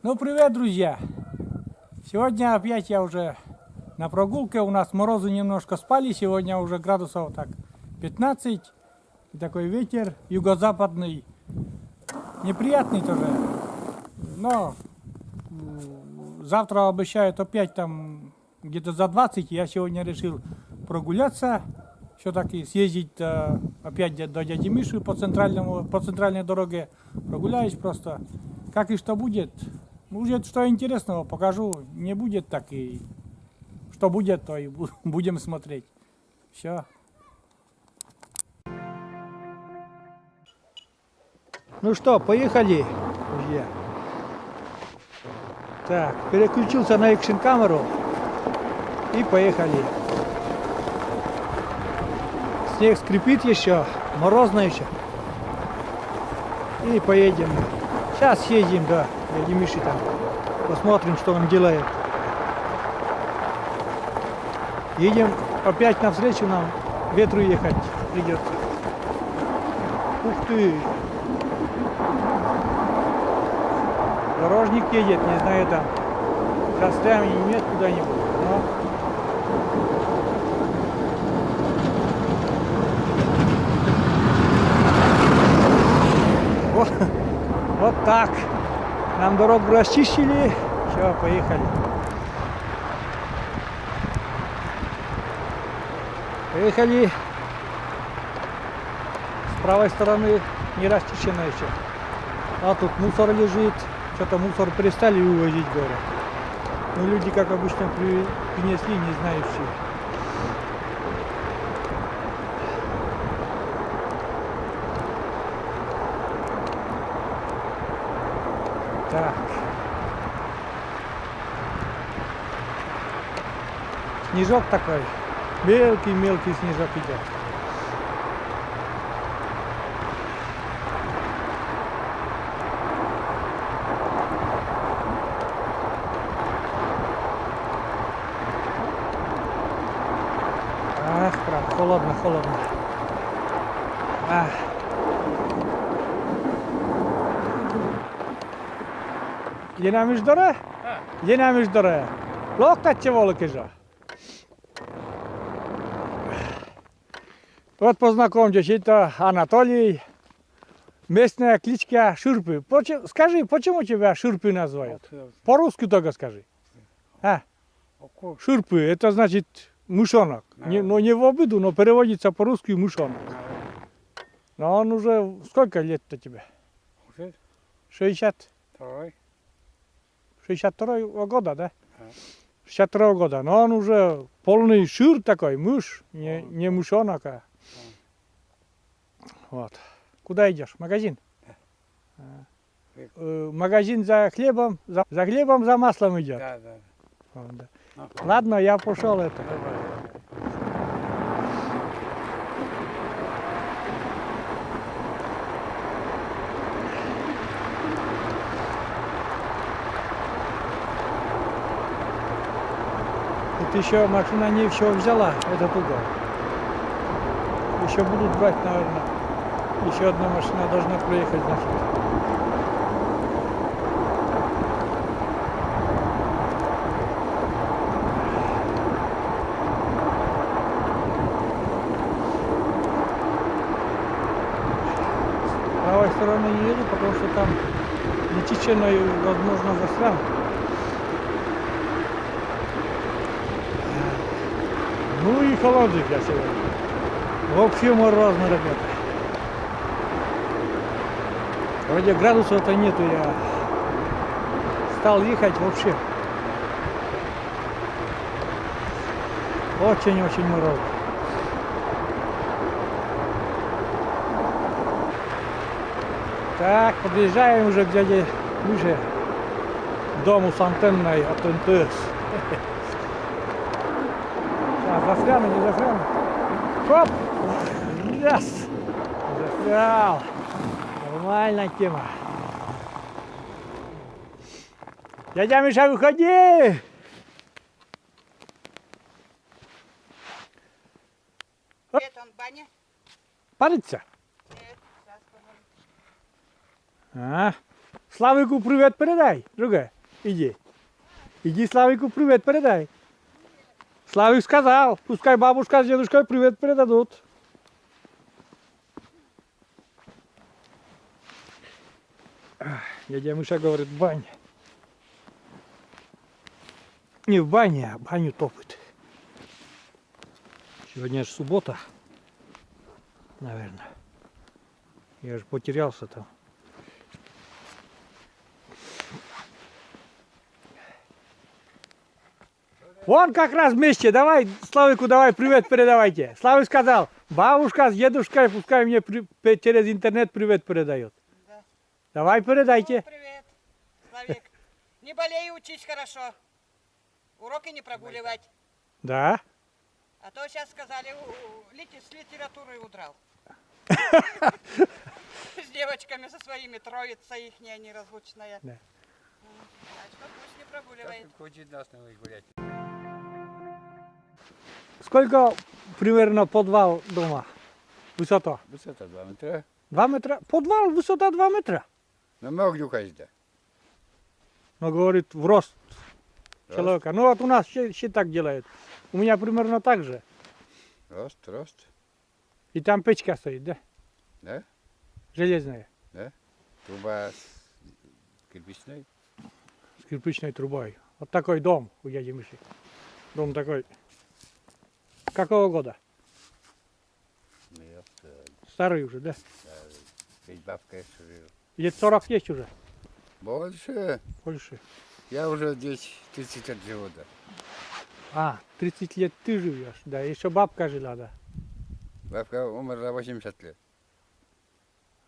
Ну, привет, друзья! Сегодня опять я уже на прогулке. У нас морозы немножко спали. Сегодня уже градусов так 15. И такой ветер юго-западный. Неприятный тоже. Но завтра обещают опять там где-то за 20. Я сегодня решил прогуляться. Все-таки съездить опять до дяди Миши по центральной дороге. Прогуляюсь просто. Как и что будет. Будет что интересного, покажу. Не будет так и что будет, то и будем смотреть. Все. Ну что, поехали, друзья. Так, переключился на экшн камеру и поехали. Снег скрипит еще, морозно еще. И поедем. Сейчас съездим до дяди Миши там. Посмотрим, что он делает. Едем опять навстречу нам. Ветру ехать придется. Ух ты! Дорожник едет, не знаю там. Застряем или нет куда-нибудь. Но... Вот так. Нам дорогу расчистили. Все, поехали. Поехали. С правой стороны не расчищено еще. А тут мусор лежит. Что-то мусор перестали увозить в город. Ну, люди, как обычно, принесли, не знающие. Так. Снежок такой. Мелкий-мелкий снежок идет. Ах, правда, холодно, холодно. Ах. Yenemiz dora? Yenemiz dora. Loktatçı volokежа. Вот познакомьтесь, это Анатолий. Местная кличка Шурпы. Скажи, почему тебя Шурпы называют? По-русски только скажи. А? Шурпы, это значит мышонок. Но не в обиду, но переводится по-русски мышонок. Но он уже сколько лет-то тебе? 60? 62 года, да? 62 года. Но он уже полный шур такой, мышь, не мышонок. Вот. Куда идешь? В магазин? Магазин за хлебом, за маслом идет. Да, да. Вот, да. Ладно, я пошел это. Тут еще машина не все взяла, этот угол. Еще будут брать, наверное. Еще одна машина должна проехать, значит. С правой стороны не еду, потому что там нечищенно и, возможно, застрял. Ну и холодик я сегодня. Вообще морозно, ребята. Вроде градусов-то нету, я стал ехать вообще. Очень-очень морозно. Так, подъезжаем уже к дяде Мише, к дому с антенной от МТС. Застряну, не застряну. Хоп! Yes! Застрял. Нормальная тема. Дядя Миша, выходи! Где он, баня? Парится? Нет, сейчас поможет. Славику привет передай, другая. Иди. Иди Славику привет передай. Славик сказал, пускай бабушка с дедушкой привет передадут. Дядя Миша говорит, баня. Не в бане, а баню топит. Сегодня же суббота, наверное. Я же потерялся там. Вон как раз вместе, давай, Славику давай привет передавайте. Славик сказал, бабушка с дедушкой пускай мне через интернет привет передает. Да. Давай передайте. Привет, Славик. Не болей, учись хорошо. Уроки не прогуливать. Да. А то сейчас сказали, с литературой удрал. С девочками со своими, троица ихняя неразлучная. Да. Так что пусть не прогуливает. Хочет нас на них гулять. Сколько примерно подвал дома? Высота? Высота 2 метра. 2 метра? Подвал высота 2 метра. Но много дюкать, да. Но говорит в рост человека. Ну вот у нас все так делают. У меня примерно так же. Рост. И там печка стоит, да? Да? Железная. Труба кирпичной. С кирпичной трубой. Вот такой дом у дяди Миши. Дом такой. Какого года? Нет, Старый уже, да? ведь бабка еще жила. Лет 40 есть уже? Больше. Больше. Я уже здесь 30 лет живу, да. А, 30 лет ты живешь, да. Еще бабка жила, да. Бабка умерла 80 лет.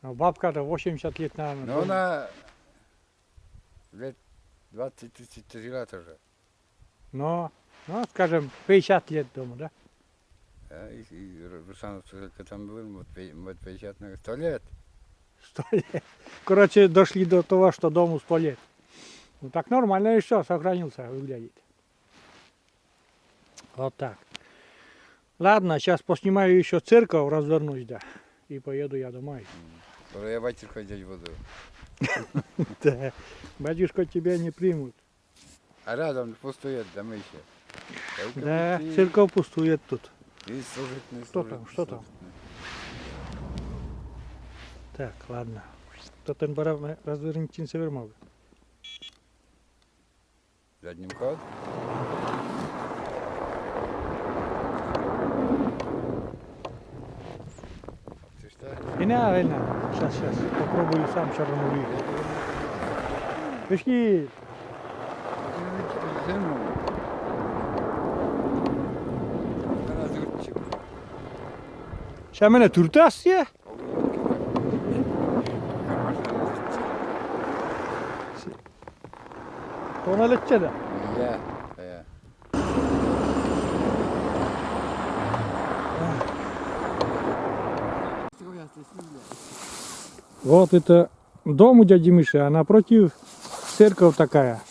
Но бабка-то 80 лет, наверное. Но она лет 20-30 жила тоже. Но, ну, скажем, 50 лет дома, да? Да, и Руслан сколько там был, вот 50, наверное, 100 лет. 100 лет. Короче, дошли до того, что дому 100 лет. Ну так нормально еще сохранился, выглядит. Вот так. Ладно, сейчас поснимаю еще церковь, развернусь, да. И поеду я домой. Скоро я батюшку здесь буду. Да. Батюшка тебя не примут. А рядом пустует дома еще. Да, церковь пустует тут. И служить, Что там, что там? Так, ладно. То ten barab razвернуть не вермог. Задним ход. Ты что? И не, сейчас, попробую сам шармулить. Пешки, сейчас мене туртас є? Вона лечеда. Я. Вот это дом у дяди Миши, а напротив церковь такая.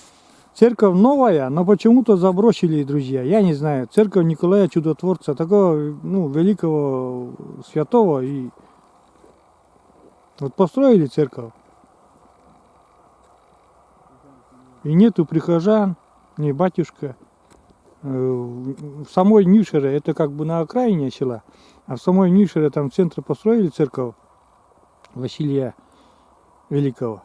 Церковь новая, но почему-то забросили, друзья. Я не знаю. Церковь Николая Чудотворца, такого, ну, великого святого. И вот построили церковь. И нету прихожан, ни батюшка. В самой Нишере, это как бы на окраине села, а в самой Нишере там в центре построили церковь Василия Великого.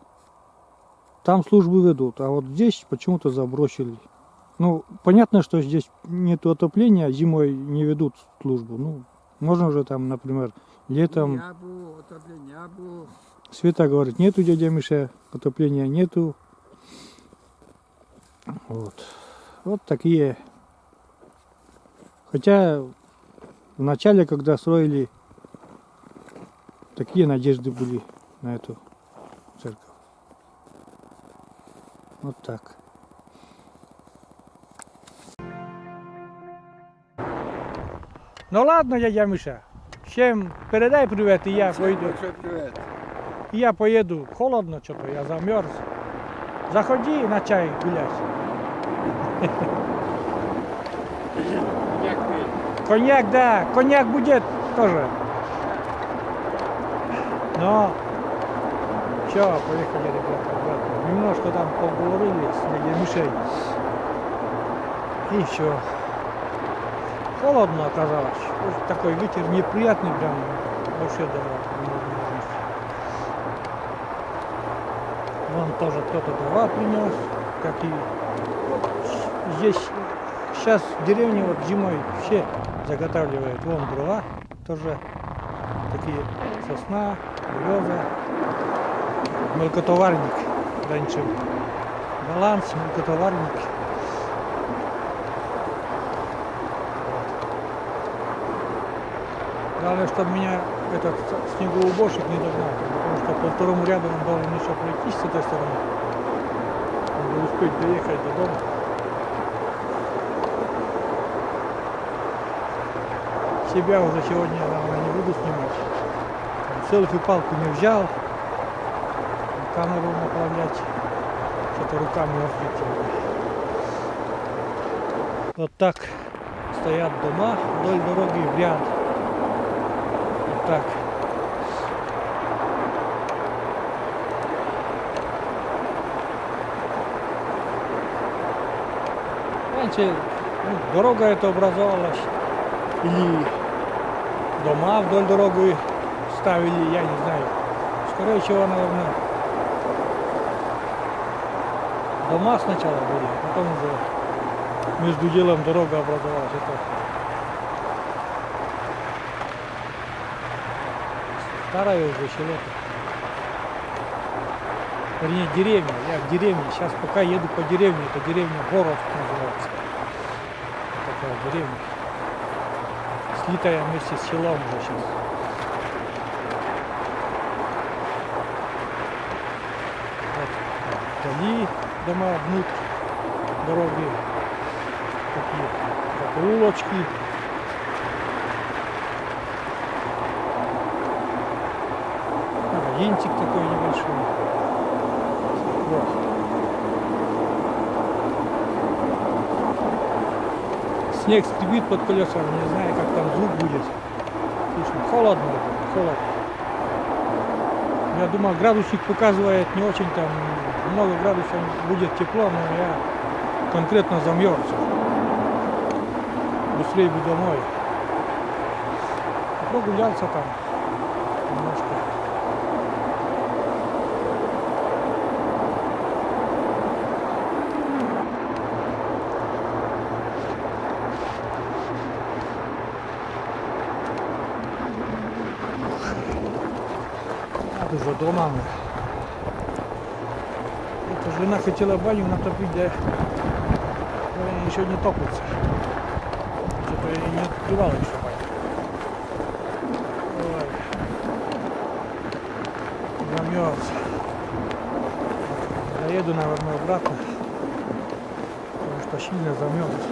Там службы ведут, а вот здесь почему-то забросили. Ну, понятно, что здесь нет отопления, зимой не ведут службу. Ну, можно же там, например, летом. Света говорит, нету, дядя Миша, отопления нету. Вот такие. Хотя в начале, когда строили, такие надежды были на эту церковь. Вот так. Ну ладно, дядя Миша. Всем передай привет, и я пойду. Большой привет. И я поеду. Холодно что-то, я замерз. Заходи на чай гулять. Коньяк, да, коньяк будет тоже. Но, все, поехали, ребята, обратно. Немножко там поговорили с дядей Мишей. И все. Холодно оказалось. Вот такой ветер неприятный прям. Вообще даже невозможно. Вон тоже кто-то дрова принес. Как и вот здесь сейчас в деревне вот зимой все заготавливают. Вон дрова тоже такие сосна, береза. Мелкотоварник раньше. Баланс, мелкотоварник. Главное, чтобы меня этот снегоуборщик не догнал, потому что по второму ряду он должен еще пройти с этой стороны. Надо успеть доехать до дома. Себя уже сегодня, наверное, не буду снимать. Селфи-палку не взял. Камеру направлять. Что-то рука мерзнет сегодня. Вот так стоят дома вдоль дороги в ряд. Вот так. Раньше дорога эта образовалась. Или дома вдоль дороги ставили, я не знаю. Скорее всего, наверное, дома сначала были, а потом уже между делом дорога образовалась. Это старое уже село. Вернее, деревня. Я в деревне. Сейчас пока еду по деревне. Это деревня Боров называется. Такая деревня. Слитая вместе с селом уже сейчас. Вот. Вдали дома гнут дороги. Такие закоулочки. Магазинчик такой небольшой. Вот. Снег скрипит под колесами, не знаю, как там звук будет. Слышно, холодно, холодно. Я думаю, градусник показывает не очень там, много градусов будет тепло, но я конкретно замерз. Быстрее бы домой. Прогулялся там немножко. Уже дома. Эта жена хотела баню натопить, да еще не топится. Что-то я не открывал еще баню. Ой. Замерз. Доеду, наверное, обратно, потому что сильно замерз.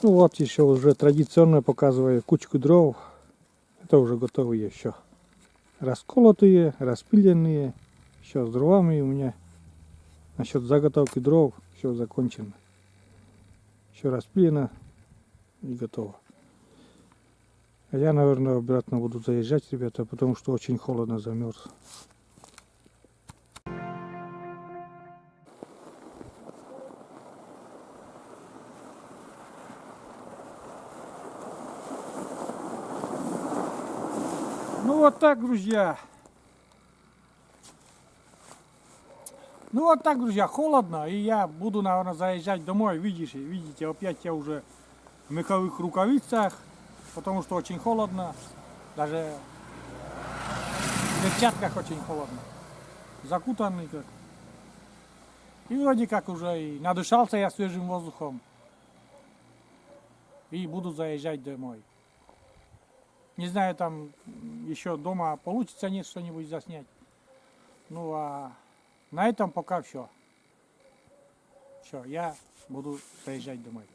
Ну вот еще уже традиционно показываю кучку дров. Это уже готовые еще. Расколотые, распиленные. Еще с дровами у меня. Насчет заготовки дров все закончено. Все распилено и готово. А я, наверное, обратно буду заезжать, ребята, потому что очень холодно, замерз. Ну вот так, друзья. Ну вот так, друзья, холодно, и я буду, наверное, заезжать домой. Видите, опять я уже в меховых рукавицах, потому что очень холодно. Даже в перчатках очень холодно. Закутанный как. И вроде как уже и надышался я свежим воздухом. И буду заезжать домой. Не знаю, там еще дома получится нет что-нибудь заснять. Ну а на этом пока все. Все, я буду заезжать домой.